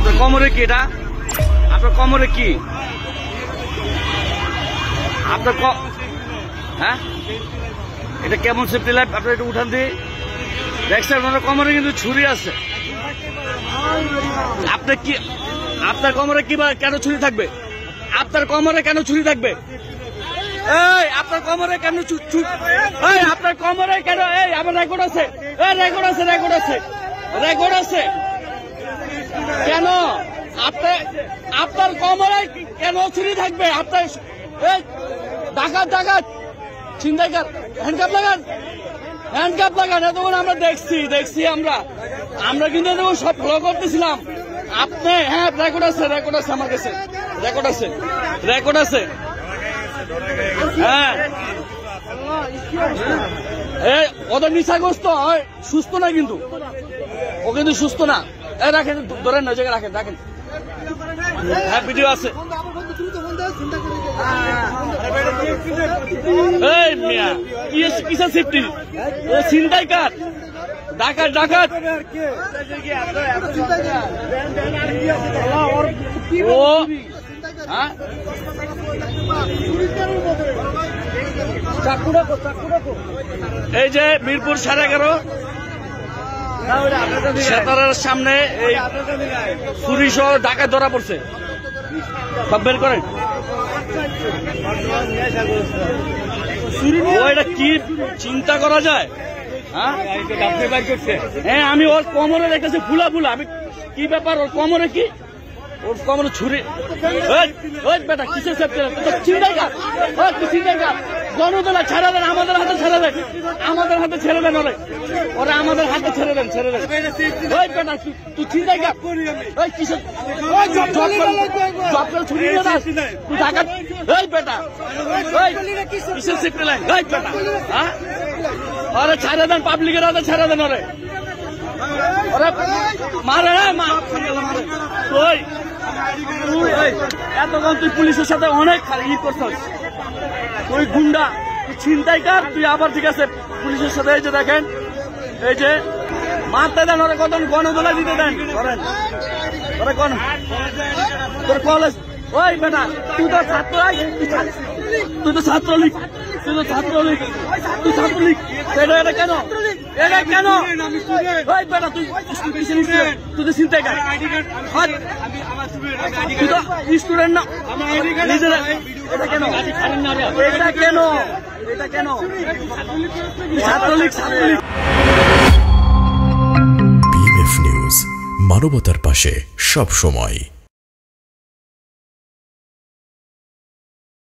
আপনার কোমরে কি এটা? আপনার কোমরে কি? আপনার হ্যাঁ, এটা কেমন সেফটি লাইফ? আপনার একটু উঠান দিয়ে দেখছেন, ওনার কোমরে কিন্তু ছুরি আছে। আপনার কি, আপনার কোমরে কি বা কেন ছুরি থাকবে? আপনার কোমরে কেন ছুরি থাকবে? এই আপনার কোমরে কেন এই আপনার কোমরে কেন? এই আমার রেকর্ড আছে, রেকর্ড আছে, রেকর্ড আছে, রেকর্ড আছে। কেন আপনার কোমরে কেন ছুরি থাকবে? আপনার ডাকাত ডাকাত ছিনতাইকার, হ্যান্ডকাপ লাগান, হ্যান্ডকাপ লাগান। এতক্ষণ আমরা দেখছি আমরা কিন্তু সব ফলো করতেছিলাম। আপনি হ্যাঁ, রেকর্ড আছে, রেকর্ড আছে, আমার কাছে রেকর্ড আছে, রেকর্ড আছে। হ্যাঁ, ওদের নিশাগ্রস্ত হয়, সুস্থ না কিন্তু, ও কিন্তু সুস্থ না। রাখেন, ধরেন না, জায়গায় রাখেন, রাখেন। হ্যাঁ, ভিডিও আছে। এই মিয়া, কিসের সেফটি? ও ছিনতাইকার, ডাকাত ডাকাত। ও হ্যাঁ, এই যে মিরপুর 11.5 সেতারের সামনে এই ছুরি সহ ডাকাত ধরা পড়ছে। সব বের করেন। এটা কি চিন্তা করা যায়? হ্যাঁ, আমি ওর কোমরে দেখেছি ফুলা ফুলা। আমি কি ব্যাপার, ওর কোমরে কি? ওর কোমরে ছুরি। বেটা কিসের চিন্তাইকার, গণতলা ছেড়ে দেন, আমাদের হাতে ছেড়ে দেন, আমাদের হাতে ছেড়ে দেন। ওরা আমাদের হাতে ছেড়ে দেন, ছেড়ে দেন। ওই বেটা তুই চিন্তাইকার, ওই কিসের জব করে ছুরি নিয়ে যাস তুই ডাকাত? ওই বেটা, ওই কিসের সেফটি লাইন? ওই বেটা, হ্যাঁ, ওরা ছেড়ে দেন, পাবলিকের হাতে ছেড়ে দেন। ওরা মারে ওই এতক্ষণ তুই পুলিশের সাথে অনেক ই করছিস, তুই গুন্ডা, তুই ছিনতাইকার, তুই আবার ঠিক আছে পুলিশের সাথে। এই যে দেখেন, এই যে মারতে দেন, ওরা কত গণদোলা দিতে দেন, করেন ওরা কোন তোর কলেজ। ওই বেটা তুই তো ছাত্র, তুই তো ছাত্রলীগ, তুই তো ছাত্রলীগ, তুই ছাত্রলীগ। এটা কেন, এটা কেন? ওই বেটা তুই তুই তো ছিনতাইকার, তুই তো স্টুডেন্ট না। এটা কেন, এটা কেন, এটা কেন? ছাত্রলীগ, ছাত্রলীগ। বিএমএফ নিউজ, মানবতার পাশে সব সময়।